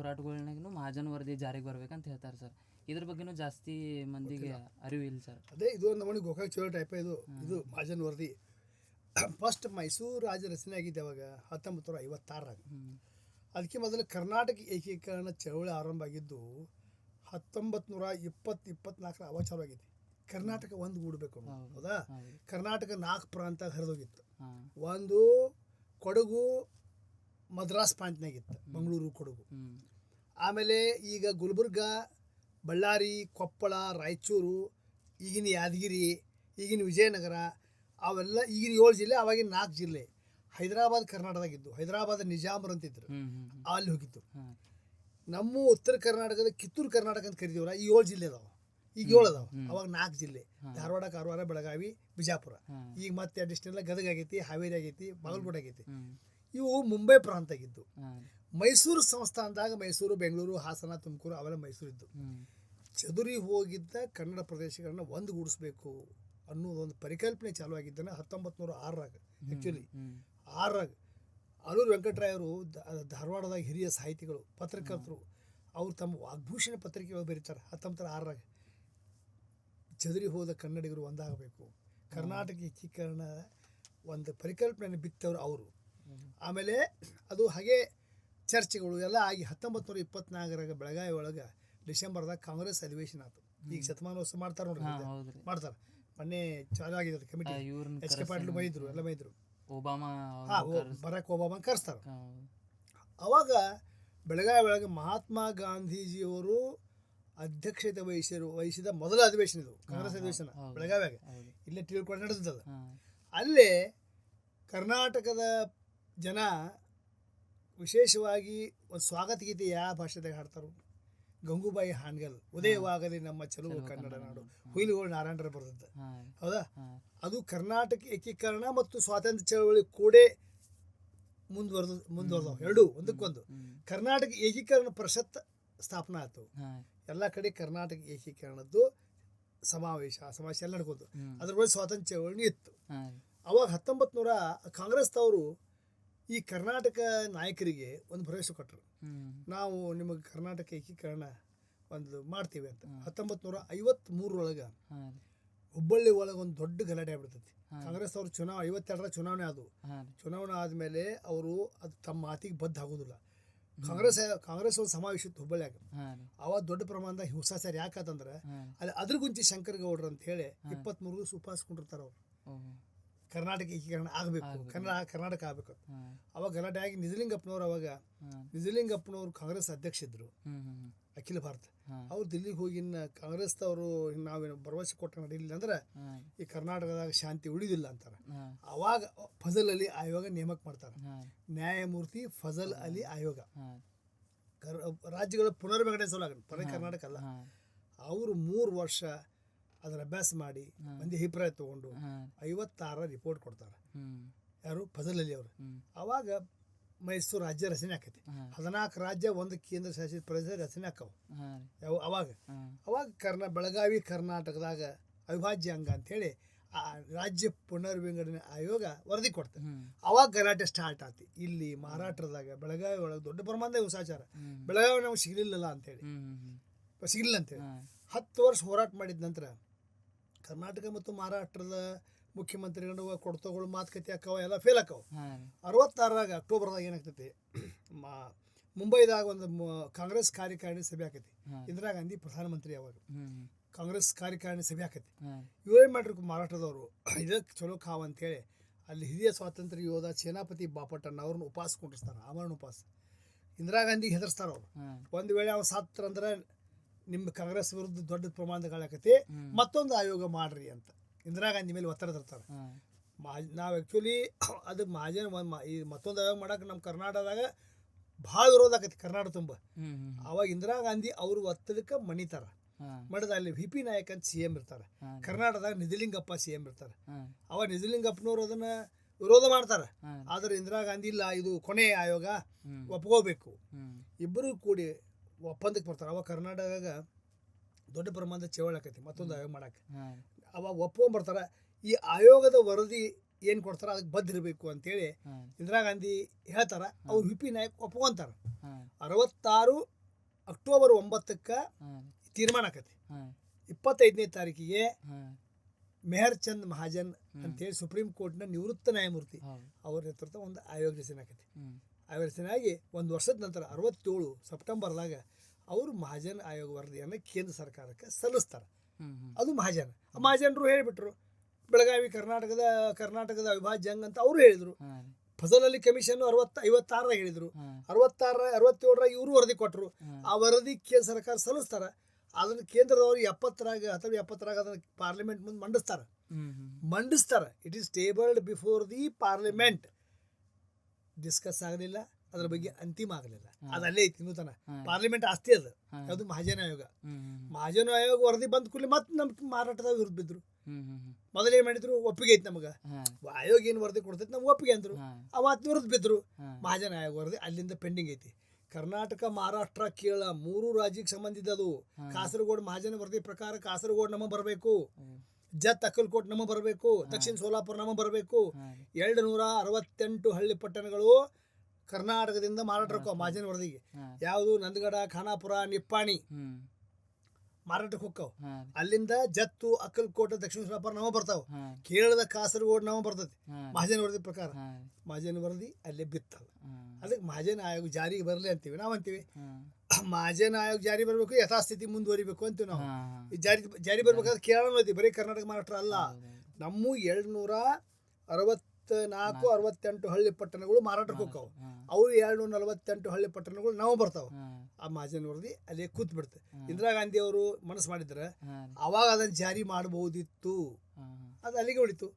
ಹೋರಾಟಗಳನ್ನಾಗೂ ಮಹಾಜನ್ ವರದಿ ಜಾರಿಗೆ ಬರ್ಬೇಕಂತ ಹೇಳ್ತಾರೆ ಸರ್. ಇದ್ರ ಬಗ್ಗೆನೂ ಜಾಸ್ತಿ ಮಂದಿಗೆ ಅರಿವು ಇಲ್ಲ ಸರ್. ಅದೇ ಇದು ಒಂದು ನಮಗೆ ಗೋಕಾಕ್ ಚಳವಳಿ ಟೈಪ್ ಇದು ಮಹಾಜನ್ ವರದಿ. ಫಸ್ಟ್ ಮೈಸೂರು ರಾಜ್ಯ ರಚನೆ ಆಗಿದ್ದೆ ಅವಾಗ 1956ರಾಗ. ಅದಕ್ಕೆ ಮೊದಲು ಕರ್ನಾಟಕ ಏಕೀಕರಣ ಚಳವಳಿ ಆರಂಭ ಆಗಿದ್ದು 1920-24 ಅವಾಗ ಚಾಲು ಆಗೈತಿ. ಕರ್ನಾಟಕ ಒಂದು ಗೂಡಬೇಕು ಹೌದಾ. ಕರ್ನಾಟಕ 4 ಪ್ರಾಂತ ಹರಿದೋಗಿತ್ತು. ಒಂದು ಕೊಡಗು ಮದ್ರಾಸ್ ಪ್ರಾಂತ್ನಾಗಿತ್ತು, ಮಂಗಳೂರು ಕೊಡಗು. ಆಮೇಲೆ ಈಗ ಗುಲ್ಬರ್ಗ, ಬಳ್ಳಾರಿ, ಕೊಪ್ಪಳ, ರಾಯಚೂರು, ಈಗಿನ ಯಾದಗಿರಿ, ಈಗಿನ ವಿಜಯನಗರ, ಅವೆಲ್ಲ ಈಗಿನ 7 ಜಿಲ್ಲೆ, ಅವಾಗಿನ 4 ಜಿಲ್ಲೆ. ಹೈದರಾಬಾದ್ ಕರ್ನಾಟಕದಾಗಿದ್ದು, ಹೈದರಾಬಾದ್ ನಿಜಾಮರು ಅಂತಿದ್ರು, ಅಲ್ಲಿ ಹೋಗಿತ್ತು. ನಮ್ಮ ಉತ್ತರ ಕರ್ನಾಟಕದ ಕಿತ್ತೂರು ಕರ್ನಾಟಕ ಅಂತ ಕರಿತೀವಲ್ಲ, ಈ 7 ಜಿಲ್ಲೆ ಅದಾವ. ಈಗ 7 ಅದಾವ, ಅವಾಗ 4 ಜಿಲ್ಲೆ: ಧಾರವಾಡ, ಕಾರವಾರ, ಬೆಳಗಾವಿ, ಬಿಜಾಪುರ. ಈಗ ಮತ್ತೆ ಅಡಿಷನಲ್ ಗದಗ ಆಗೈತಿ, ಹಾವೇರಿ ಆಗೈತಿ, ಬಾಗಲಕೋಟೆ ಆಗೈತಿ. ಇವು ಮುಂಬೈ ಪ್ರಾಂತ ಆಗಿದ್ದು. ಮೈಸೂರು ಸಂಸ್ಥಾನದಾಗ ಮೈಸೂರು, ಬೆಂಗಳೂರು, ಹಾಸನ, ತುಮಕೂರು ಅವೆಲ್ಲ ಮೈಸೂರು ಇದ್ದು. ಚದುರಿ ಹೋಗಿದ್ದ ಕನ್ನಡ ಪ್ರದೇಶಗಳನ್ನ ಒಂದುಗೂಡಿಸ್ಬೇಕು ಅನ್ನೋದೊಂದು ಪರಿಕಲ್ಪನೆ ಚಾಲೂ ಆಗಿದ್ದಾನೆ 1906ರಾಗ. ಆ್ಯಕ್ಚುಲಿ 6ರಾಗ ಆಲೂರು ವೆಂಕಟರಾಯರು ಧಾರವಾಡದಾಗ ಹಿರಿಯ ಸಾಹಿತಿಗಳು, ಪತ್ರಕರ್ತರು, ಅವರು ತಮ್ಮ ವಾಗ್ಭೂಷಣ ಪತ್ರಿಕೆಗಳು ಬರೀತಾರೆ 1906ರಾಗ. ಚದುರಿ ಹೋದ ಕನ್ನಡಿಗರು ಒಂದಾಗಬೇಕು, ಕರ್ನಾಟಕ ಏಕೀಕರಣ ಒಂದು ಪರಿಕಲ್ಪನೆಯನ್ನು ಬಿತ್ತವರು ಅವರು. ಆಮೇಲೆ ಅದು ಹಾಗೆ ಚರ್ಚೆಗಳು ಎಲ್ಲ ಆಗಿ 1924ರಾಗ ಬೆಳಗಾವಿ ಒಳಗೆ ಡಿಸೆಂಬರ್ದಾಗ ಕಾಂಗ್ರೆಸ್ ಅಧಿವೇಶನ ಆಯ್ತು. ಈಗ ಶತಮಾನೋತ್ಸವ ಮಾಡ್ತಾರೆ ನೋಡ್ರಿ, ಮಾಡ್ತಾರೆ. ಮೊನ್ನೆ ಚಾಲು ಆಗಿದೆ ಕಮಿಟಿ. ಎಚ್ ಕೆ ಪಾಟೀಲ್ ಬೈದ್ರು, ಎಲ್ಲ ಬೈದ್ರು. Barack Obama ಕರೆಸ್ತಾರೆ. ಅವಾಗ ಬೆಳಗಾವಿ ಒಳಗೆ ಮಹಾತ್ಮ ಗಾಂಧೀಜಿಯವರು ಅಧ್ಯಕ್ಷತೆ ವಹಿಸಿದ ಮೊದಲ ಅಧಿವೇಶನ ಇದು, ಕಾಂಗ್ರೆಸ್ ಅಧಿವೇಶನ ಬೆಳಗಾವಿಯಾಗ. ಇಲ್ಲೇ ತಿಳ್ಕೊಂಡು ನಡೆದದ. ಅಲ್ಲೇ ಕರ್ನಾಟಕದ ಜನ ವಿಶೇಷವಾಗಿ ಒಂದು ಸ್ವಾಗತ ಗೀತೆ ಯಾವ ಭಾಷೆದಾಗ ಹಾಡ್ತಾರೆ? ಗಂಗೂಬಾಯಿ ಹಾನ್ಗಲ್, ಉದಯವಾಗಲಿ ನಮ್ಮ ಚೆಲುವು ಕನ್ನಡ ನಾಡು, ಹುಯಿಲುಗಳು ನಾರಾಯಣರ ಬರೆದದ್ದು ಹೌದಾ. ಅದು ಕರ್ನಾಟಕ ಏಕೀಕರಣ ಮತ್ತು ಸ್ವಾತಂತ್ರ್ಯ ಚಳವಳಿ ಕೂಡೇ ಮುಂದುವರೆದವು ಎರಡೂ ಒಂದಕ್ಕೊಂದು. ಕರ್ನಾಟಕ ಏಕೀಕರಣ ಪರಿಷತ್ ಸ್ಥಾಪನಾ ಆಯ್ತು. ಎಲ್ಲ ಕಡೆ ಕರ್ನಾಟಕ ಏಕೀಕರಣದ್ದು ಸಮಾವೇಶ ಎಲ್ಲ ನಡ್ಕೊಂಡು ಅದ್ರೊಳಗೆ ಸ್ವಾತಂತ್ರ್ಯ ಚಳವಳಿ ಇತ್ತು. ಅವಾಗ 1900 ಕಾಂಗ್ರೆಸ್ದವರು ಈ ಕರ್ನಾಟಕ ನಾಯಕರಿಗೆ ಒಂದು ಭರವಸೆ ಕೊಟ್ಟರು, ನಾವು ನಿಮಗೆ ಕರ್ನಾಟಕ ಏಕೀಕರಣ ಒಂದು ಮಾಡ್ತೀವಿ ಅಂತ. 1953ರೊಳಗೆ ಹುಬ್ಬಳ್ಳಿ ಒಳಗೆ ಒಂದು ದೊಡ್ಡ ಗಲಾಟೆ ಆಗ್ಬಿಡ್ತೈತಿ. ಕಾಂಗ್ರೆಸ್ ಅವರು 52ರ ಚುನಾವಣೆ ಆದವು. ಚುನಾವಣೆ ಆದಮೇಲೆ ಅವರು ಅದು ತಮ್ಮ ಮಾತಿಗೆ ಬದ್ಧ ಆಗೋದಿಲ್ಲ. ಕಾಂಗ್ರೆಸ್ ಒಂದು ಸಮಾವೇಶ ಇತ್ತು ಹುಬ್ಬಳ್ಳಿಯಾಗ. ಅವಾಗ ದೊಡ್ಡ ಪ್ರಮಾಣದಾಗ ಹಿಂಸಾಚಾರ ಯಾಕಂತಂದ್ರೆ ಅಲ್ಲಿ ಅದ್ರಗುಂಚಿ ಶಂಕರಗೌಡ್ರು ಅಂತ ಹೇಳಿ 23 ದಿವಸ ಉಪವಾಸಕೊಂಡಿರ್ತಾರೆ ಅವರು. ಕರ್ನಾಟಕ ಏಕೀಕರಣ ಆಗಬೇಕು, ಕರ್ನಾಟಕ ಆಗಬೇಕು. ಅವಾಗ ಗಲಾಟೆ ಆಗಿ ನಿಜಲಿಂಗಪ್ಪನವರು ಕಾಂಗ್ರೆಸ್ ಅಧ್ಯಕ್ಷ ಇದ್ರು, ಅಖಿಲ ಭಾರತ. ಅವ್ರು ದಿಲ್ಲಿಗೆ ಹೋಗಿ ಕಾಂಗ್ರೆಸ್ದವರು ನಾವೇನು ಭರವಸೆ ಕೊಟ್ಟ ನಡೀಲಿಲ್ಲ ಅಂದ್ರೆ ಈ ಕರ್ನಾಟಕದಾಗ ಶಾಂತಿ ಉಳಿದಿಲ್ಲ ಅಂತಾರೆ. ಅವಾಗ ಫಜಲ್ ಅಲಿ ಆಯೋಗ ನೇಮಕ ಮಾಡ್ತಾರೆ, ನ್ಯಾಯಮೂರ್ತಿ ಫಜಲ್ ಅಲಿ ಆಯೋಗ. ರಾಜ್ಯಗಳ ಪುನರ್ವಿಂಗಡಣೆ ಸಲುವಾಗಿ, ಕರ್ನಾಟಕ ಅಲ್ಲ. ಅವರು 3 ವರ್ಷ ಅದರ ಅಭ್ಯಾಸ ಮಾಡಿ ಮಂದಿ ಅಭಿಪ್ರಾಯ ತಗೊಂಡು 56 ರಿಪೋರ್ಟ್ ಕೊಡ್ತಾರೆ. ಯಾರು? ಫಜಲ್ ಅಲಿ ಅವರು. ಅವಾಗ ಮೈಸೂರು ರಾಜ್ಯ ರಚನೆ ಆಕೈತಿ. 14 ರಾಜ್ಯ, 1 ಕೇಂದ್ರ ಶಾಸಿತ ಪ್ರದೇಶ ರಚನೆ ಆಕ್ಕವು. ಅವಾಗ ಬೆಳಗಾವಿ ಕರ್ನಾಟಕದಾಗ ಅವಿಭಾಜ್ಯ ಅಂಗ ಅಂಥೇಳಿ ಆ ರಾಜ್ಯ ಪುನರ್ವಿಂಗಡಣೆ ಆಯೋಗ ವರದಿ ಕೊಡ್ತಾರೆ. ಅವಾಗ ಗಲಾಟೆ ಸ್ಟಾರ್ಟ್ ಆಯ್ತು. ಇಲ್ಲಿ ಮಹಾರಾಷ್ಟ್ರದಾಗ ಬೆಳಗಾವಿ ಒಳಗೆ ದೊಡ್ಡ ಪ್ರಮಾಣದ ಹಿಂಸಾಚಾರ. ಬೆಳಗಾವಿ ನಮ್ಗೆ ಸಿಗಲಿಲ್ಲ ಅಂತೇಳಿ 10 ವರ್ಷ ಹೋರಾಟ ಮಾಡಿದ ನಂತರ ಕರ್ನಾಟಕ ಮತ್ತು ಮಹಾರಾಷ್ಟ್ರದ ಮುಖ್ಯಮಂತ್ರಿಗಳು ಕೊಡ್ತಗಳು ಮಾತುಕತೆ ಆಕ್ಕವ, ಎಲ್ಲ ಫೇಲ್ ಆಕ್ಕವ. 66ರಾಗ ಅಕ್ಟೋಬರ್ದಾಗ ಏನಾಗ್ತೈತಿ, ಮುಂಬೈದಾಗ ಒಂದು ಕಾಂಗ್ರೆಸ್ ಕಾರ್ಯಕಾರಿಣಿ ಸಭೆ ಆಕೈತಿ. ಇಂದಿರಾ ಗಾಂಧಿ ಪ್ರಧಾನಮಂತ್ರಿ. ಅವಾಗ ಕಾಂಗ್ರೆಸ್ ಕಾರ್ಯಕಾರಿಣಿ ಸಭೆ ಆಕೈತಿ. ಇವೇನು ಮಾಡಿರ್ಬೇಕು ಮಹಾರಾಷ್ಟ್ರದವರು, ಇದಕ್ಕೆ ಚಲೋ ಕಾವ್ ಅಂತೇಳಿ ಅಲ್ಲಿ ಹಿರಿಯ ಸ್ವಾತಂತ್ರ್ಯ ಯೋಧ ಸೇನಾಪತಿ ಬಾಪಟಣ್ಣ ಅವ್ರನ್ನ ಉಪವಾಸ ಕೊಂಡಿರ್ತಾರೆ, ಆಮರಣ ಉಪವಾಸ. ಇಂದಿರಾ ಗಾಂಧಿಗೆ ಹೆದರ್ಸ್ತಾರ ಅವರು, ಒಂದು ವೇಳೆ ಅವ್ನು ಸತ್ತಂದ್ರೆ ನಿಮ್ಮ ಕಾಂಗ್ರೆಸ್ ವಿರುದ್ಧ ದೊಡ್ಡ ಪ್ರಮಾಣದಾಗತ್ತೆ, ಮತ್ತೊಂದು ಆಯೋಗ ಮಾಡ್ರಿ ಅಂತ ಇಂದಿರಾ ಗಾಂಧಿ ಮೇಲೆ ಒತ್ತಡ ತರ್ತಾರೆ. ನಾವು ಆ್ಯಕ್ಚುಲಿ ಅದು ಈ ಮತ್ತೊಂದು ಆಯೋಗ ಮಾಡಕ್ಕೆ ನಮ್ಮ ಕರ್ನಾಟಕದಾಗ ಭಾಳ ವಿರೋಧ ಆಕೈತಿ, ಕರ್ನಾಟಕ ತುಂಬ. ಅವಾಗ ಇಂದಿರಾ ಗಾಂಧಿ ಅವರು ಒತ್ತಡಕ್ಕೆ ಮಣಿತಾರ. ಮಾಡಿದ ಅಲ್ಲಿ ವಿ ಪಿ ನಾಯಕ್ ಅಂತ CM ಇರ್ತಾರೆ. ಕರ್ನಾಟಕದಾಗ ನಿಜಲಿಂಗಪ್ಪ CM ಇರ್ತಾರೆ. ಅವಾಗ ನಿಜಲಿಂಗಪ್ಪನವ್ರು ಅದನ್ನ ವಿರೋಧ ಮಾಡ್ತಾರೆ. ಆದರೆ ಇಂದಿರಾ ಗಾಂಧಿ ಇಲ್ಲ, ಇದು ಕೊನೆಯ ಆಯೋಗ, ಒಪ್ಕೋಬೇಕು. ಇಬ್ಬರು ಕೂಡಿ ಒಪ್ಪಂದಕ್ಕೆ ಬರ್ತಾರೆ. ಅವಾಗ ಕರ್ನಾಟಕದಾಗ ದೊಡ್ಡ ಪ್ರಮಾಣದ ಚಳವಳಿ ಆಕೈತಿ ಮತ್ತೊಂದು ಆಯೋಗ ಮಾಡಕ್ಕೆ. ಅವಾಗ ಒಪ್ಕೊಂಡ್ಬರ್ತಾರೆ. ಈ ಆಯೋಗದ ವರದಿ ಏನು ಕೊಡ್ತಾರೆ ಅದಕ್ಕೆ ಬದ್ದಿರಬೇಕು ಅಂತೇಳಿ ಇಂದಿರಾ ಗಾಂಧಿ ಹೇಳ್ತಾರೆ. ಅವ್ರು ವಿ ಪಿ ನಾಯಕ್ ಒಪ್ಕೊಂತಾರೆ. 66 ಅಕ್ಟೋಬರ್ 9ಕ್ಕೆ ಹಾಂ ತೀರ್ಮಾನ ಆಕತಿ. ಹಾಂ 25ನೇ ತಾರೀಕಿಗೆ ಹಾಂ ಮೆಹರ್ ಚಂದ್ ಮಹಾಜನ್ ಅಂತೇಳಿ ಸುಪ್ರೀಂ ಕೋರ್ಟ್ನ ನಿವೃತ್ತ ನ್ಯಾಯಮೂರ್ತಿ ಹೌದು ಅವ್ರ ನೇತೃತ್ವ ಒಂದು ಆಯೋಗ ರಚನೆ ಆಕತಿ. ಹ್ಞೂ ಆಯೋಗ ರಚನೆ ಆಗಿ ಒಂದು ವರ್ಷದ ನಂತರ 67 ಸೆಪ್ಟೆಂಬರ್ದಾಗ ಅವರು ಮಹಾಜನ್ ಆಯೋಗ ವರದಿಯನ್ನು ಕೇಂದ್ರ ಸರ್ಕಾರಕ್ಕೆ ಸಲ್ಲಿಸ್ತಾರೆ. ಹ್ಞೂ ಹ್ಞೂ ಅದು ಮಹಾಜನರು ಹೇಳಿಬಿಟ್ರು ಬೆಳಗಾವಿ ಕರ್ನಾಟಕದ ಅವಿಭಾಜ್ಯ ಹಂಗ್ ಅಂತ ಅವರು ಹೇಳಿದರು. ಹಾಂ ಫಸಲ್ ಅಲಿ ಕಮಿಷನ್ 56 ಹೇಳಿದರು. ಹಾಂ 67 ಇವರು ವರದಿ ಕೊಟ್ಟರು. ಹಾಂ ಆ ವರದಿ ಕೇಂದ್ರ ಸರ್ಕಾರ ಸಲ್ಲಿಸ್ತಾರೆ. ಅದನ್ನು ಕೇಂದ್ರದವರು 70ರಾಗ ಅದನ್ನು ಪಾರ್ಲಿಮೆಂಟ್ ಮುಂದೆ ಮಂಡಿಸ್ತಾರೆ. ಹ್ಞೂ ಹ್ಞೂ it is tabled before the parliament. Discuss ಆಗಲಿಲ್ಲ, ಅದ್ರ ಬಗ್ಗೆ ಅಂತಿಮ ಆಗಲಿಲ್ಲ. ಅದು ಅಲ್ಲೇ ಐತಿ ಇನ್ನೂ ತನ. ಪಾರ್ಲಿಮೆಂಟ್ ಆಸ್ತಿ ಅದು. ಯಾವುದು ಮಹಾಜನ ಆಯೋಗ. ಮಹಾಜನ ಆಯೋಗ ವರದಿ ಬಂದ ಕೂಡಲೇ ಮತ್ತೆ ನಮ್ಮ ಮಾರಾಟದ ವಿರುದ್ಧ ಬಿದ್ದರು. ಮೊದಲೇನು ಮಾಡಿದ್ರು, ಒಪ್ಪಿಗೆ ಐತಿ ನಮಗೆ, ಆಯೋಗ ಏನು ವರದಿ ಕೊಡ್ತೈತಿ ನಮ್ಗೆ ಒಪ್ಪಿಗೆ ಅಂದರು. ಆ ಮಾತು ವಿರುದ್ಧ ಬಿದ್ದರು. ಮಹಾಜನ ಆಯೋಗ ವರದಿ ಅಲ್ಲಿಂದ ಪೆಂಡಿಂಗ್ ಐತಿ. ಕರ್ನಾಟಕ, ಮಹಾರಾಷ್ಟ್ರ, ಕೇರಳ 3 ರಾಜ್ಯಕ್ಕೆ ಸಂಬಂಧಿಸಿದದು. ಕಾಸರಗೋಡು ಮಹಾಜನ ವರದಿ ಪ್ರಕಾರ ಕಾಸರಗೋಡು ನಮಗೆ ಬರಬೇಕು, ಜತ್ ಅಕ್ಕಲ್ಕೋಟ್ ನಮಗೆ ಬರಬೇಕು, ದಕ್ಷಿಣ ಸೋಲಾಪುರ ನಮಗೆ ಬರಬೇಕು. 268 ಹಳ್ಳಿ ಪಟ್ಟಣಗಳು ಕರ್ನಾಟಕದಿಂದ ಮಾರಾಟಕ್ಕೆ ಮಹಾಜನ ವರದಿಗೆ. ಯಾವುದು ನಂದಗಡ, ಖಾನಾಪುರ, ನಿಪ್ಪಾಣಿ ಮಾರಾಟಕ್ಕೆ ಹೋಗ್ತಾವ. ಅಲ್ಲಿಂದ ಜತ್ತು, ಅಕ್ಕಲ್ಕೋಟ, ದಕ್ಷಿಣ ಸೋಲಾಪುರ ನಮಗೆ ಬರ್ತಾವ. ಕೇರಳದ ಕಾಸರಗೋಡು ನಮಗೆ ಬರ್ತೈತಿ ಮಹಾಜನ ವರದಿ ಪ್ರಕಾರ. ಮಹಾಜನ ವರದಿ ಅಲ್ಲೇ ಬಿತ್ತಲ್ಲ. ಅದಕ್ಕೆ ಮಹಾಜನ ಆಯೋಗ ಜಾರಿಗೆ ಬರಲಿ ಅಂತೀವಿ ನಾವಂತೀವಿ. ಮಹಾಜನ ಆಯೋಗ ಜಾರಿ ಬರಬೇಕು, ಯಥಾಸ್ಥಿತಿ ಮುಂದುವರಿಬೇಕು ಅಂತೀವಿ ನಾವು. ಈ ಜಾರಿ ಬರ್ಬೇಕಾದ್ರೆ ಕೇರಳನೂ ಐತಿ, ಬರೀ ಕರ್ನಾಟಕ ಮಹಾರಾಷ್ಟ್ರ ಅಲ್ಲ. ನಮ್ಮ 264-68 ಹಳ್ಳಿ ಪಟ್ಟಣಗಳು ಮಾರಾಟಕ್ಕೆ ಹೋಗ್ತಾವ. ಅವ್ರು 248 ಹಳ್ಳಿ ಪಟ್ಟಣಗಳು ನಾವು ಬರ್ತಾವ. ಆ ಮಹಾಜನ ವರದಿ ಅಲ್ಲೇ ಕೂತ್ ಬಿಡ್ತೆ. ಇಂದಿರಾ ಗಾಂಧಿ ಅವರು ಮನಸ್ಸು ಮಾಡಿದ್ರೆ ಅವಾಗ ಅದನ್ನು ಜಾರಿ ಮಾಡಬಹುದಿತ್ತು. ಅದು ಅಲ್ಲಿಗೆ ಉಳಿತು.